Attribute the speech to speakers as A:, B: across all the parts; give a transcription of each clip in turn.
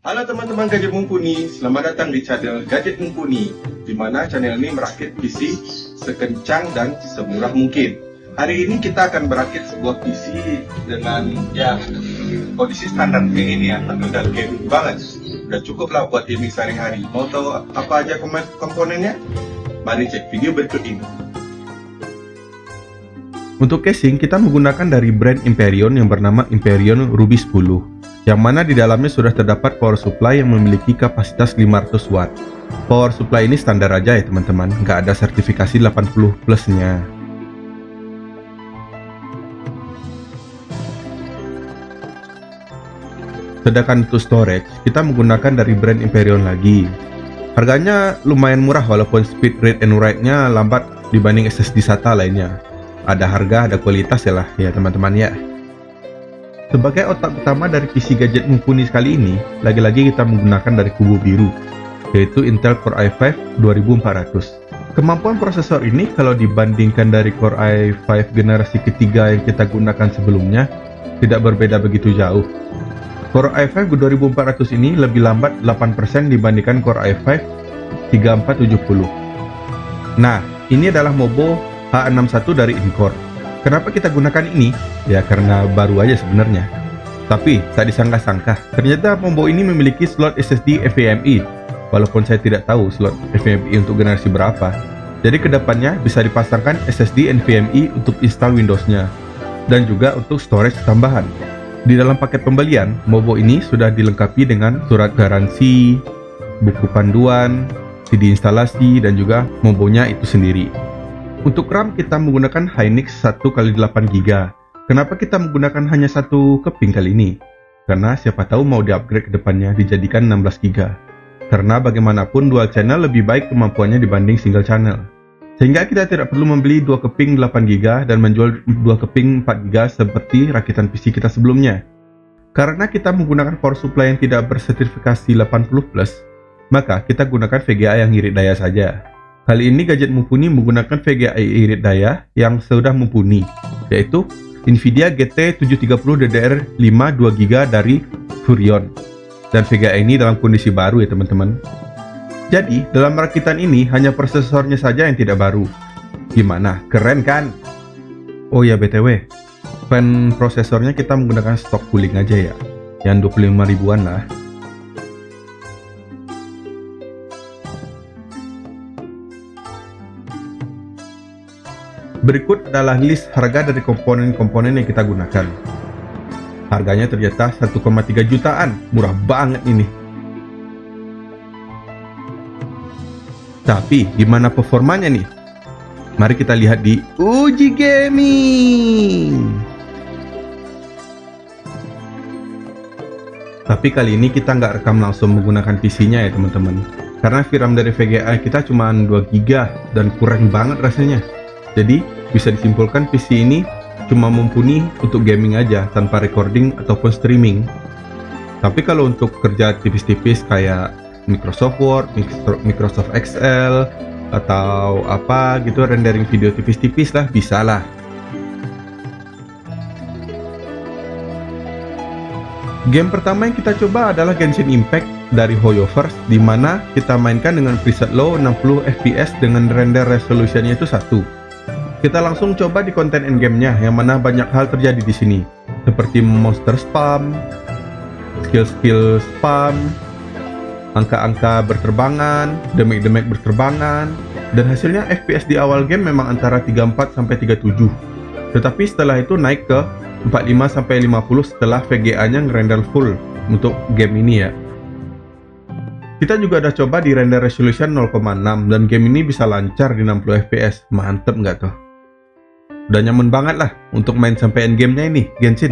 A: Halo teman-teman Gadget Mumpuni, selamat datang di channel Gadget Mumpuni, di mana channel ini merakit PC sekencang dan semurah mungkin. Hari ini kita akan merakit sebuah PC dengan kondisi standar kayak ini ya, tapi udah gaming banget. Udah cukup lah buat gaming sehari-hari. Mau tahu apa aja komponennya? Mari cek video berikut ini. Untuk casing, kita menggunakan dari brand Imperion yang bernama Imperion Ruby 10. Yang mana di dalamnya sudah terdapat power supply yang memiliki kapasitas 500 watt. Power supply ini standar aja ya teman-teman, nggak ada sertifikasi 80 plusnya. Sedangkan untuk storage, kita menggunakan dari brand Imperion lagi. Harganya lumayan murah walaupun speed read and write-nya lambat dibanding SSD SATA lainnya. Ada harga, ada kualitas ya lah ya teman-teman ya. Sebagai otak utama dari PC Gadget Mumpuni kali ini, lagi-lagi kita menggunakan dari kubu biru, yaitu Intel Core i5 2400. Kemampuan prosesor ini kalau dibandingkan dari Core i5 generasi ketiga yang kita gunakan sebelumnya, tidak berbeda begitu jauh. Core i5 2400 ini lebih lambat 8% dibandingkan Core i5 3470. Nah, ini adalah Mobo H61 dari Incore. Kenapa kita gunakan ini? Ya karena baru aja sebenarnya. Tapi tak disangka-sangka, ternyata Mobo ini memiliki slot SSD NVMe. Walaupun saya tidak tahu slot NVMe untuk generasi berapa. Jadi kedepannya bisa dipasangkan SSD NVMe untuk install Windows-nya. Dan juga untuk storage tambahan. Di dalam paket pembelian, Mobo ini sudah dilengkapi dengan surat garansi, buku panduan, CD instalasi, dan juga Mobonya itu sendiri. Untuk RAM kita menggunakan Hynix 1x8GB. Kenapa kita menggunakan hanya satu keping kali ini? Karena siapa tahu mau di-upgrade ke depannya dijadikan 16GB. Karena bagaimanapun dual channel lebih baik kemampuannya dibanding single channel. Sehingga kita tidak perlu membeli 2 keping 8GB dan menjual 2 keping 4GB seperti rakitan PC kita sebelumnya. Karena kita menggunakan power supply yang tidak bersertifikasi 80+, maka kita gunakan VGA yang irit daya saja. Kali ini Gadget Mumpuni menggunakan VGA irit daya yang sudah mumpuni, yaitu Nvidia GT 730 DDR5 2GB dari Furion. Dan VGA ini dalam kondisi baru ya teman-teman. Jadi, dalam rakitan ini hanya prosesornya saja yang tidak baru. Gimana? Keren kan? Oh ya BTW, fan prosesornya kita menggunakan stok cooling aja ya, yang 25 ribuan lah. Berikut adalah list harga dari komponen-komponen yang kita gunakan. Harganya ternyata 1,3 jutaan, murah banget ini. Tapi, gimana performanya nih? Mari kita lihat di Uji Gaming. Tapi kali ini kita nggak rekam langsung menggunakan PC-nya ya teman-teman. Karena VRAM dari VGA kita cuma 2GB dan kurang banget rasanya. Jadi, bisa disimpulkan PC ini cuma mumpuni untuk gaming aja tanpa recording ataupun streaming. Tapi kalau untuk kerja tipis-tipis kayak Microsoft Word, Microsoft Excel, atau apa gitu rendering video tipis-tipis lah, bisa lah. Game pertama yang kita coba adalah Genshin Impact dari HoYoverse, di mana kita mainkan dengan preset low 60 fps dengan render resolutionnya itu 1. Kita langsung coba di konten endgame-nya, yang mana banyak hal terjadi di sini, seperti monster spam, skill spam, angka-angka berterbangan, damage berterbangan, dan hasilnya FPS di awal game memang antara 34 sampai 37. Tetapi setelah itu naik ke 45 sampai 50 setelah VGA-nya ngerender full untuk game ini ya. Kita juga udah coba di render resolution 0,6 dan game ini bisa lancar di 60 fps. Mantep nggak tuh? Udah nyaman banget lah untuk main sampai endgame-nya ini, Genshin.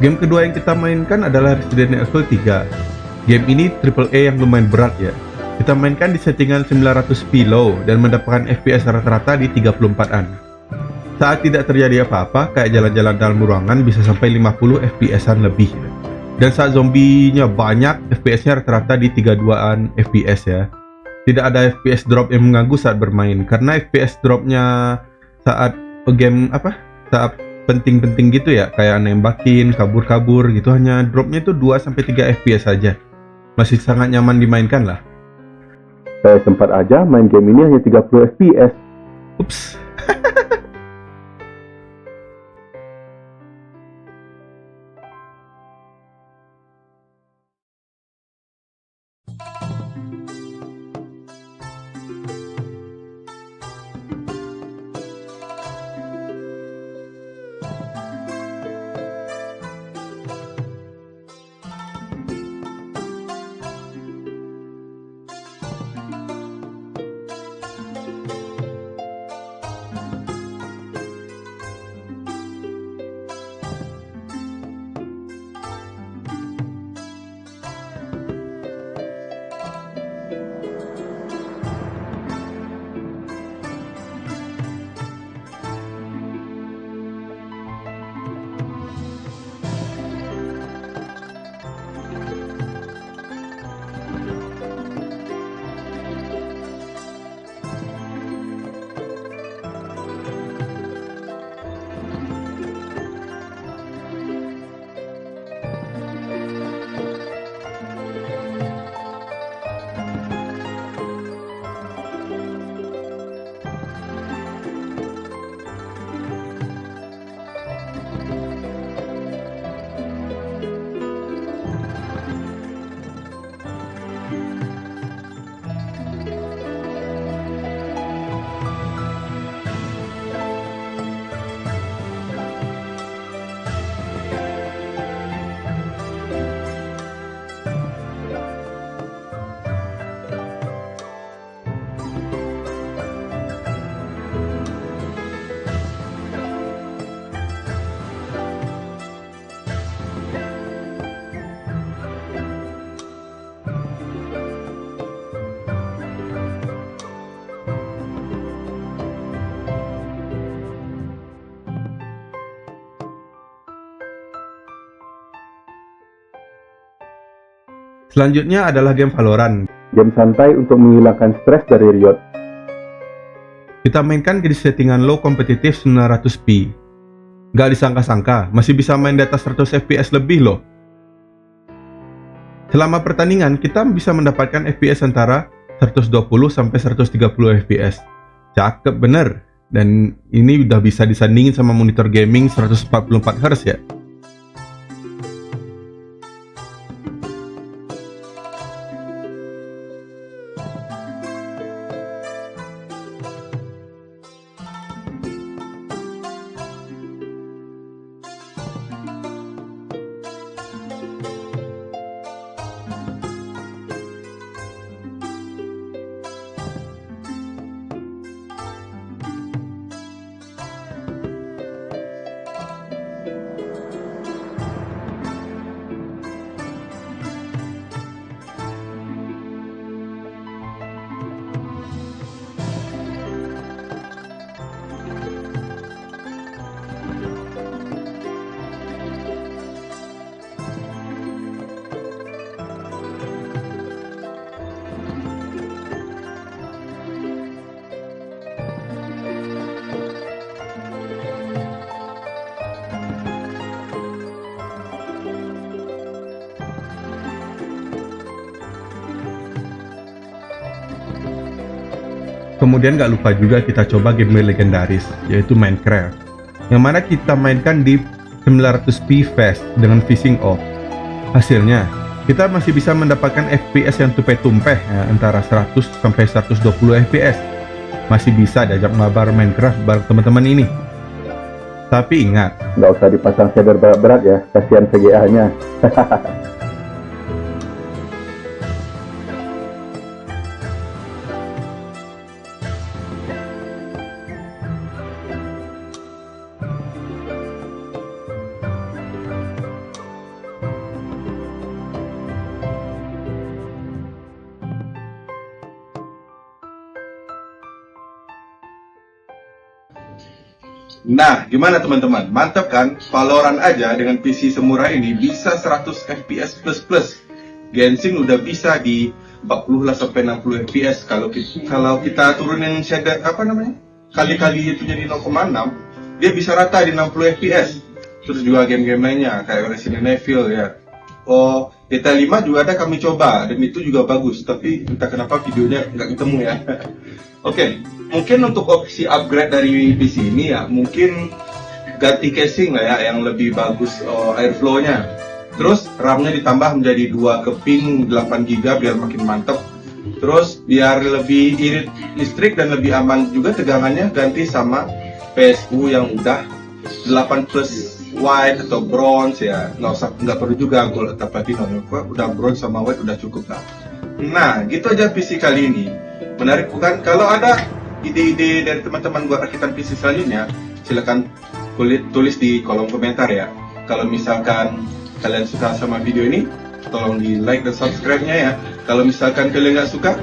A: Game kedua yang kita mainkan adalah Resident Evil 3. Game ini AAA yang lumayan berat ya. Kita mainkan di settingan 900p low dan mendapatkan FPS rata-rata di 34an. Saat tidak terjadi apa-apa, kayak jalan-jalan dalam ruangan bisa sampai 50 FPS-an lebih. Dan saat zombinya banyak, FPS-nya rata-rata di 32an FPS ya. Tidak ada FPS drop yang mengganggu saat bermain, karena FPS dropnya saat game saat penting-penting gitu ya, kayak nembakin, kabur-kabur gitu, hanya dropnya itu 2-3 FPS saja. Masih sangat nyaman dimainkan lah.
B: Saya sempat aja main game ini hanya 30 FPS.
A: Ups. Selanjutnya adalah game Valorant.
B: Game santai untuk menghilangkan stres dari Riot.
A: Kita mainkan di settingan low kompetitif 900p. Gak disangka-sangka, masih bisa main di atas 100 FPS lebih loh. Selama pertandingan, kita bisa mendapatkan FPS antara 120-130 FPS. Cakep bener. Dan ini udah bisa disandingin sama monitor gaming 144Hz ya. Kemudian gak lupa juga kita coba game legendaris, yaitu Minecraft, yang mana kita mainkan di 900p fast dengan phishing off. Hasilnya, kita masih bisa mendapatkan FPS yang tumpeh-tumpeh ya, antara 100-120 FPS. Masih bisa diajak mabar Minecraft bareng teman-teman ini. Tapi ingat,
B: nggak usah dipasang shader berat-berat ya, kasihan VGA-nya.
A: Nah, gimana teman-teman? Mantap kan? Valorant aja dengan PC semurah ini bisa 100 FPS plus. Genshin udah bisa di 40 lah sampai 60 FPS. Kalau kita turunin shader kali-kali itu jadi 0,6, dia bisa rata di 60 FPS. Terus juga game-game lainnya kayak Resident Evil ya. Oh, GTA 5 juga ada kami coba dan itu juga bagus, tapi entah kenapa videonya nggak ketemu ya. Oke, mungkin untuk opsi upgrade dari PC ini ya, mungkin ganti casing lah ya yang lebih bagus airflow-nya. Terus RAM-nya ditambah menjadi 2 keping 8 GB biar makin mantep. Terus biar lebih irit listrik dan lebih aman juga tegangannya, ganti sama PSU yang udah 8 plus white atau bronze ya, nggak perlu juga gold atau platinum, udah bronze sama white udah cukup lah. Nah, gitu aja PC kali ini. Menarik bukan? Kalau ada ide-ide dari teman-teman buat rakitan PC selanjutnya, silakan tulis di kolom komentar ya. Kalau misalkan kalian suka sama video ini, tolong di like dan subscribe-nya ya. Kalau misalkan kalian nggak suka,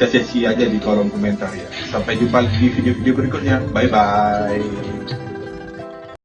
A: caci aja di kolom komentar ya. Sampai jumpa di video-video berikutnya. Bye bye.